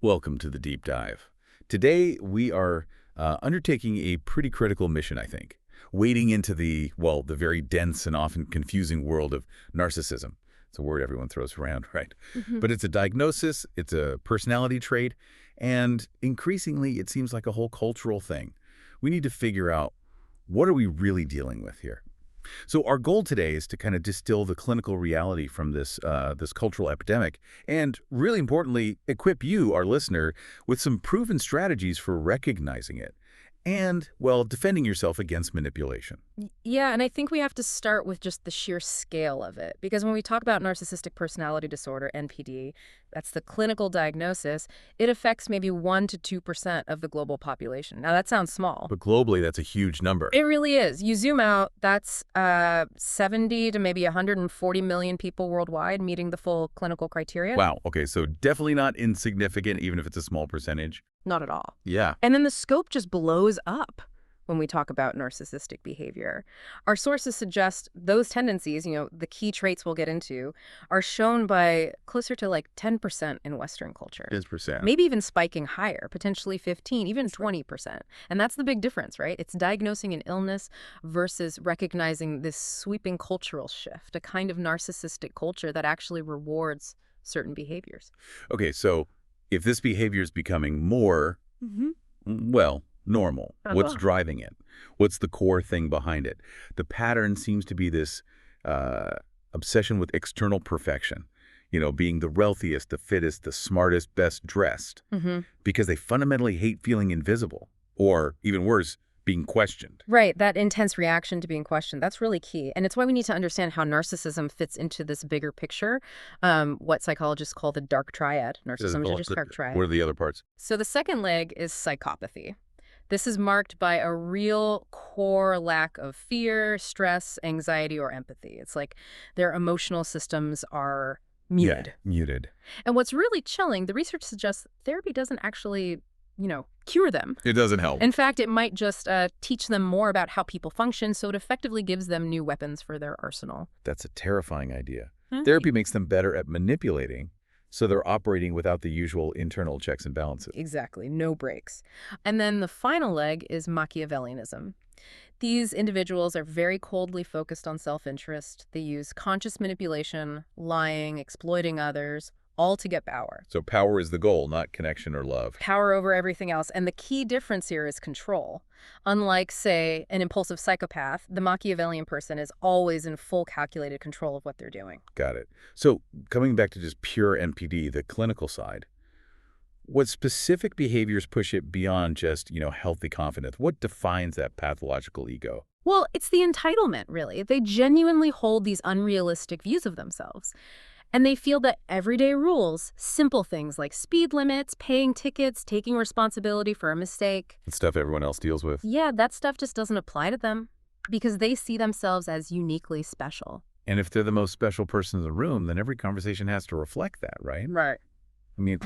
Welcome to the deep dive. Today, we are undertaking a pretty critical mission, I think, wading into the very dense and often confusing world of narcissism. It's a word everyone throws around, right? Mhm. But it's a diagnosis, it's a personality trait, and increasingly, it seems like a whole cultural thing. We need to figure out, what are we really dealing with here? So our goal today is to kind of distill the clinical reality from this cultural epidemic and, really importantly, equip you, our listener, with some proven strategies for recognizing it and, well, defending yourself against manipulation. Yeah, and I think we have to start with just the sheer scale of it. Because when we talk about narcissistic personality disorder, NPD, that's the clinical diagnosis, it affects maybe 1 to 2% of the global population. Now, that sounds small. But globally, that's a huge number. It really is. You zoom out, that's 70 to maybe 140 million people worldwide meeting the full clinical criteria. Wow. Okay, so definitely not insignificant, even if it's a small percentage. Not at all. Yeah. And then the scope just blows up when we talk about narcissistic behavior. Our sources suggest those tendencies, the key traits we'll get into, are shown by closer to like 10% in Western culture. 10%. Maybe even spiking higher, potentially 15, even 20%. And that's the big difference, right? It's diagnosing an illness versus recognizing this sweeping cultural shift, a kind of narcissistic culture that actually rewards certain behaviors. Okay, so if this behavior is becoming more, well, normal, what's driving it? What's the core thing behind it? The pattern seems to be this obsession with external perfection, being the wealthiest, the fittest, the smartest, best dressed, because they fundamentally hate feeling invisible, or even worse, being questioned. Right, that intense reaction to being questioned, that's really key. And it's why we need to understand how narcissism fits into this bigger picture, what psychologists call the dark triad. Narcissism is just dark triad. What are the other parts? So the second leg is psychopathy. This is marked by a real core lack of fear, stress, anxiety, or empathy. It's like their emotional systems are muted. Yeah, muted. And what's really chilling, the research suggests therapy doesn't actually, cure them. It doesn't help. In fact, it might just teach them more about how people function, so it effectively gives them new weapons for their arsenal. That's a terrifying idea. Right. Therapy makes them better at manipulating, so they're operating without the usual internal checks and balances. Exactly, no breaks. And then the final leg is Machiavellianism. These individuals are very coldly focused on self-interest. They use conscious manipulation, lying, exploiting others, all to get power. So power is the goal, not connection or love. Power over everything else. And the key difference here is control. Unlike, say, an impulsive psychopath, the Machiavellian person is always in full calculated control of what they're doing. Got it. So coming back to just pure NPD, the clinical side, what specific behaviors push it beyond just, healthy confidence? What defines that pathological ego? Well, it's the entitlement, really. They genuinely hold these unrealistic views of themselves. And they feel that everyday rules, simple things like speed limits, paying tickets, taking responsibility for a mistake. The stuff everyone else deals with. Yeah, that stuff just doesn't apply to them because they see themselves as uniquely special. And if they're the most special person in the room, then every conversation has to reflect that, right? Right. I mean,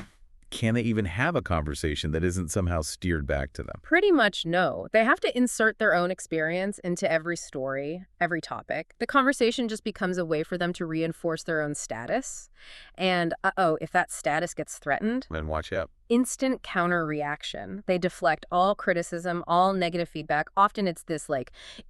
can they even have a conversation that isn't somehow steered back to them? Pretty much no. They have to insert their own experience into every story, every topic. The conversation just becomes a way for them to reinforce their own status. And, if that status gets threatened, Then watch out. instant counter reaction. They deflect all criticism, all negative feedback. Often it's this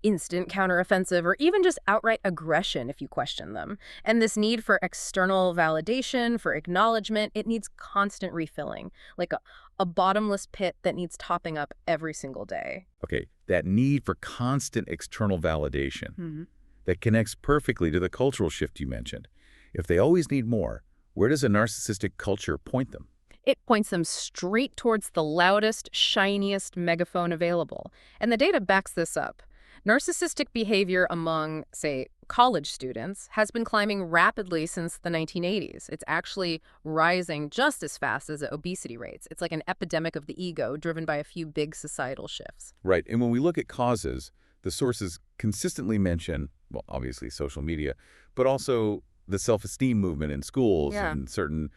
instant counteroffensive or even just outright aggression if you question them. And this need for external validation, for acknowledgement, it needs constant refilling, like a bottomless pit that needs topping up every single day. Okay, that need for constant external validation that connects perfectly to the cultural shift you mentioned. If they always need more, where does a narcissistic culture point them? It points them straight towards the loudest, shiniest megaphone available. And the data backs this up. Narcissistic behavior among, say, college students has been climbing rapidly since the 1980s. It's actually rising just as fast as obesity rates. It's like an epidemic of the ego driven by a few big societal shifts. Right, and when we look at causes, the sources consistently mention, well, obviously social media, but also the self-esteem movement in schools and certain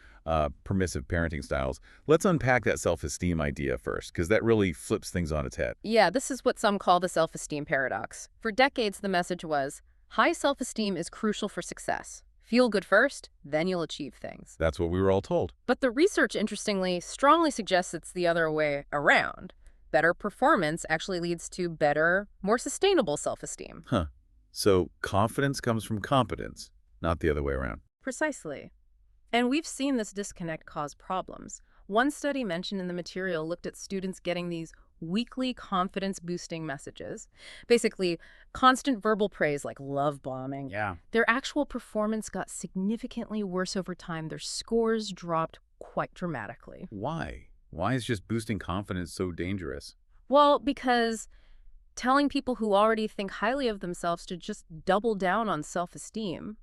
permissive parenting styles. Let's unpack that self-esteem idea first, because that really flips things on its head. Yeah, this is what some call the self-esteem paradox. For decades, the message was, high self-esteem is crucial for success. Feel good first, then you'll achieve things. That's what we were all told. But the research, interestingly, strongly suggests it's the other way around. Better performance actually leads to better, more sustainable self-esteem. Huh. So confidence comes from competence, not the other way around. Precisely. And we've seen this disconnect cause problems. One study mentioned in the material looked at students getting these weekly confidence-boosting messages. Basically, constant verbal praise like love bombing. Yeah. Their actual performance got significantly worse over time. Their scores dropped quite dramatically. Why? Why is just boosting confidence so dangerous? Well, because telling people who already think highly of themselves to just double down on self-esteem,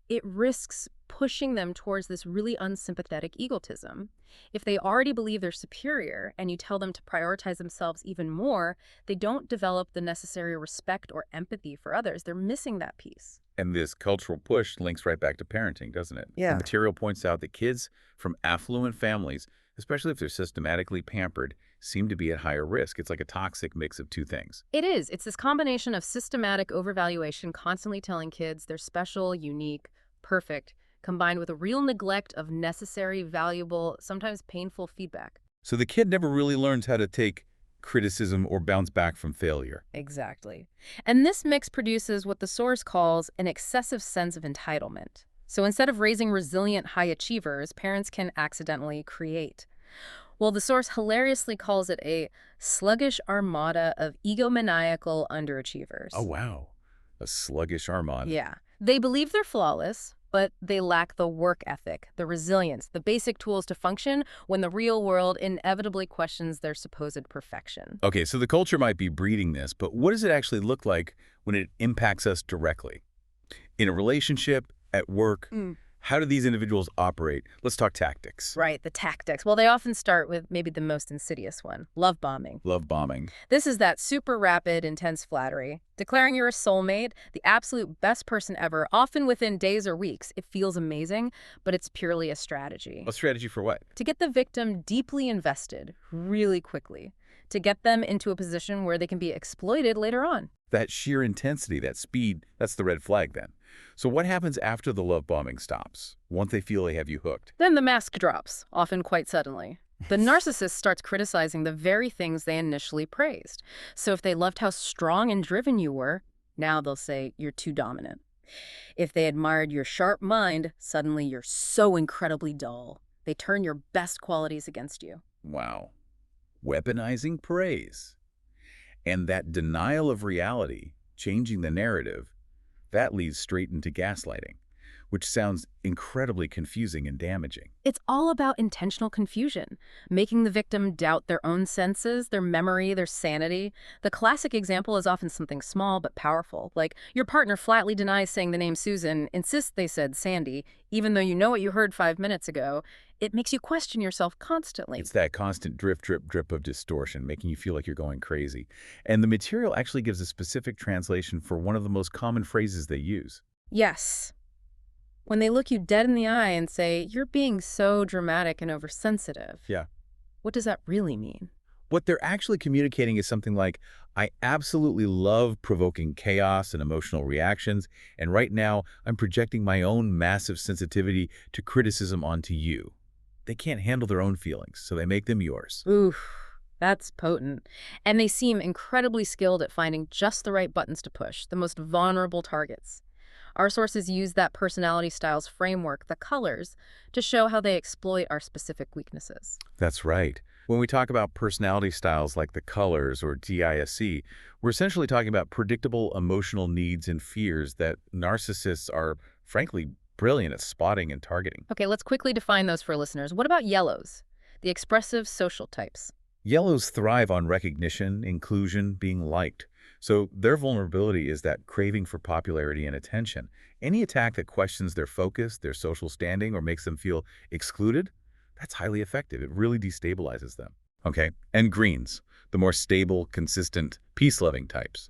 it risks pushing them towards this really unsympathetic egotism. If they already believe they're superior and you tell them to prioritize themselves even more, they don't develop the necessary respect or empathy for others. They're missing that piece. And this cultural push links right back to parenting, doesn't it? Yeah. The material points out that kids from affluent families, especially if they're systematically pampered, seem to be at higher risk. It's like a toxic mix of two things. It is. It's this combination of systematic overvaluation, constantly telling kids they're special, unique, perfect, combined with a real neglect of necessary, valuable, sometimes painful feedback. So the kid never really learns how to take criticism or bounce back from failure. Exactly. And this mix produces what the source calls an excessive sense of entitlement. So instead of raising resilient high achievers, parents can accidentally create. Well, the source hilariously calls it a sluggish armada of egomaniacal underachievers. Oh, wow. A sluggish armada. Yeah. They believe they're flawless, but they lack the work ethic, the resilience, the basic tools to function when the real world inevitably questions their supposed perfection. Okay, so the culture might be breeding this, but what does it actually look like when it impacts us directly? In a relationship, at work, how do these individuals operate? Let's talk tactics. Right, the tactics. Well, they often start with maybe the most insidious one, love bombing. Love bombing. This is that super rapid, intense flattery. Declaring you're a soulmate, the absolute best person ever, often within days or weeks. It feels amazing, but it's purely a strategy. A strategy for what? To get the victim deeply invested really quickly. To get them into a position where they can be exploited later on. That sheer intensity, that speed, that's the red flag then. So what happens after the love bombing stops, once they feel they have you hooked? Then the mask drops, often quite suddenly. The narcissist starts criticizing the very things they initially praised. So if they loved how strong and driven you were, now they'll say you're too dominant. If they admired your sharp mind, suddenly you're so incredibly dull. They turn your best qualities against you. Wow. Weaponizing praise. And that denial of reality, changing the narrative, that leads straight into gaslighting, which sounds incredibly confusing and damaging. It's all about intentional confusion, making the victim doubt their own senses, their memory, their sanity. The classic example is often something small but powerful, like your partner flatly denies saying the name Susan, insists they said Sandy, even though you know what you heard 5 minutes ago. It makes you question yourself constantly. It's that constant drip, drip, drip of distortion, making you feel like you're going crazy. And the material actually gives a specific translation for one of the most common phrases they use. Yes. When they look you dead in the eye and say, you're being so dramatic and oversensitive. Yeah. What does that really mean? What they're actually communicating is something like, I absolutely love provoking chaos and emotional reactions, and right now I'm projecting my own massive sensitivity to criticism onto you. They can't handle their own feelings, so they make them yours. Oof, that's potent. And they seem incredibly skilled at finding just the right buttons to push, the most vulnerable targets. Our sources use that personality styles framework, the colors, to show how they exploit our specific weaknesses. That's right. When we talk about personality styles like the colors or DISC, we're essentially talking about predictable emotional needs and fears that narcissists are, frankly, brilliant at spotting and targeting. Okay, let's quickly define those for listeners. What about yellows, the expressive social types? Yellows thrive on recognition, inclusion, being liked. So their vulnerability is that craving for popularity and attention. Any attack that questions their focus, their social standing, or makes them feel excluded, that's highly effective. It really destabilizes them. Okay, and greens, the more stable, consistent, peace-loving types.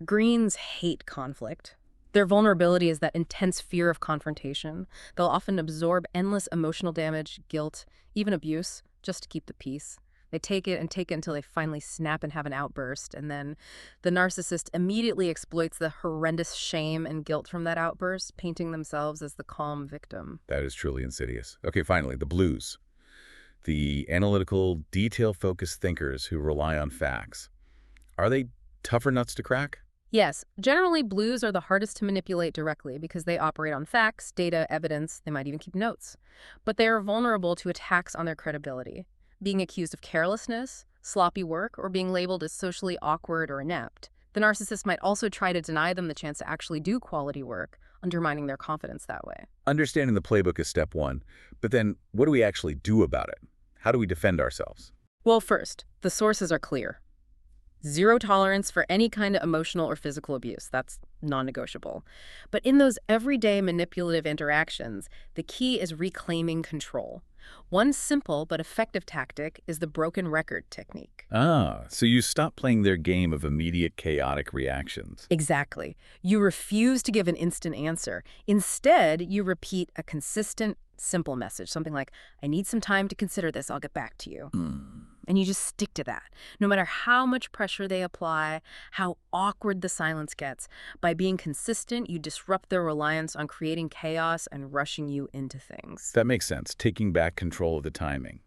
Greens hate conflict. Their vulnerability is that intense fear of confrontation. They'll often absorb endless emotional damage, guilt, even abuse, just to keep the peace. They take it and take it until they finally snap and have an outburst, and then the narcissist immediately exploits the horrendous shame and guilt from that outburst, painting themselves as the calm victim. That is truly insidious. Okay, finally, the blues. The analytical, detail-focused thinkers who rely on facts. Are they tougher nuts to crack? Yes, generally blues are the hardest to manipulate directly because they operate on facts, data, evidence, they might even keep notes. But they are vulnerable to attacks on their credibility, being accused of carelessness, sloppy work, or being labeled as socially awkward or inept. The narcissist might also try to deny them the chance to actually do quality work, undermining their confidence that way. Understanding the playbook is step one, but then what do we actually do about it? How do we defend ourselves? Well, first, the sources are clear. Zero tolerance for any kind of emotional or physical abuse. That's non-negotiable. But in those everyday manipulative interactions, the key is reclaiming control. One simple but effective tactic is the broken record technique. Ah, so you stop playing their game of immediate chaotic reactions. Exactly. You refuse to give an instant answer. Instead, you repeat a consistent, simple message, something like, I need some time to consider this, I'll get back to you. And you just stick to that, no matter how much pressure they apply, how awkward the silence gets. By being consistent, you disrupt their reliance on creating chaos and rushing you into things. That makes sense, taking back control of the timing.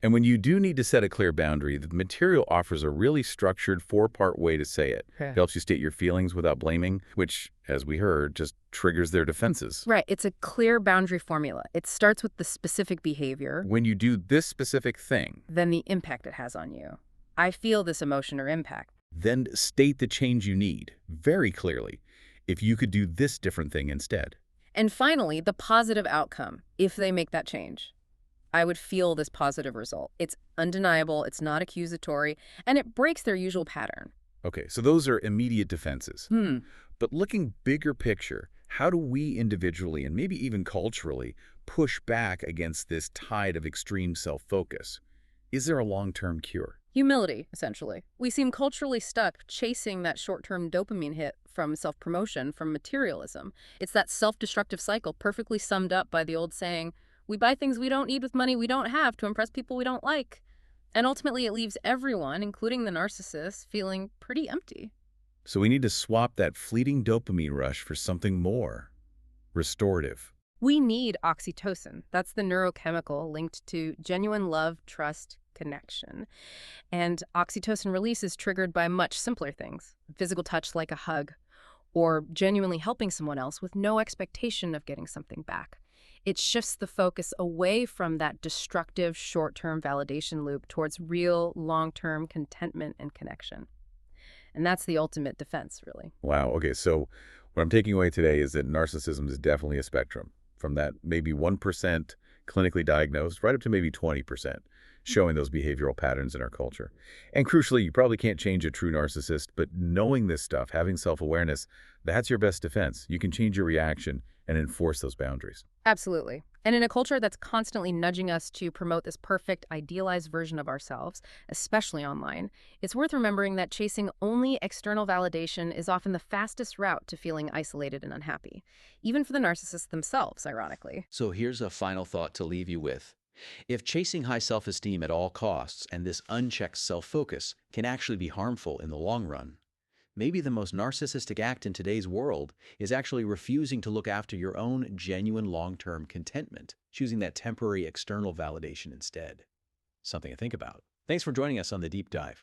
And when you do need to set a clear boundary, the material offers a really structured four-part way to say it. Yeah. It helps you state your feelings without blaming, which, as we heard, just triggers their defenses. Right. It's a clear boundary formula. It starts with the specific behavior, When you do this specific thing, then the impact it has on you. I feel this emotion or impact. then state the change you need very clearly. If you could do this different thing instead. And finally, the positive outcome, if they make that change. I would feel this positive result. It's undeniable, it's not accusatory, and it breaks their usual pattern. Okay, so those are immediate defenses. Hmm. But looking bigger picture, how do we individually and maybe even culturally push back against this tide of extreme self-focus? Is there a long-term cure? Humility, essentially. We seem culturally stuck chasing that short-term dopamine hit from self-promotion, from materialism. It's that self-destructive cycle perfectly summed up by the old saying, we buy things we don't need with money we don't have to impress people we don't like. And ultimately it leaves everyone, including the narcissist, feeling pretty empty. So we need to swap that fleeting dopamine rush for something more restorative. We need oxytocin. That's the neurochemical linked to genuine love, trust, connection. And oxytocin release is triggered by much simpler things. Physical touch like a hug, or genuinely helping someone else with no expectation of getting something back. It shifts the focus away from that destructive short-term validation loop towards real long-term contentment and connection. And that's the ultimate defense, really. Wow, okay, so what I'm taking away today is that narcissism is definitely a spectrum, from that maybe 1% clinically diagnosed right up to maybe 20%, showing those behavioral patterns in our culture. And crucially, you probably can't change a true narcissist, but knowing this stuff, having self-awareness, that's your best defense. You can change your reaction and enforce those boundaries. Absolutely. And in a culture that's constantly nudging us to promote this perfect, idealized version of ourselves, especially online, it's worth remembering that chasing only external validation is often the fastest route to feeling isolated and unhappy, even for the narcissists themselves, ironically. So here's a final thought to leave you with. If chasing high self-esteem at all costs and this unchecked self-focus can actually be harmful in the long run, maybe the most narcissistic act in today's world is actually refusing to look after your own genuine long-term contentment, choosing that temporary external validation instead. Something to think about. Thanks for joining us on The Deep Dive.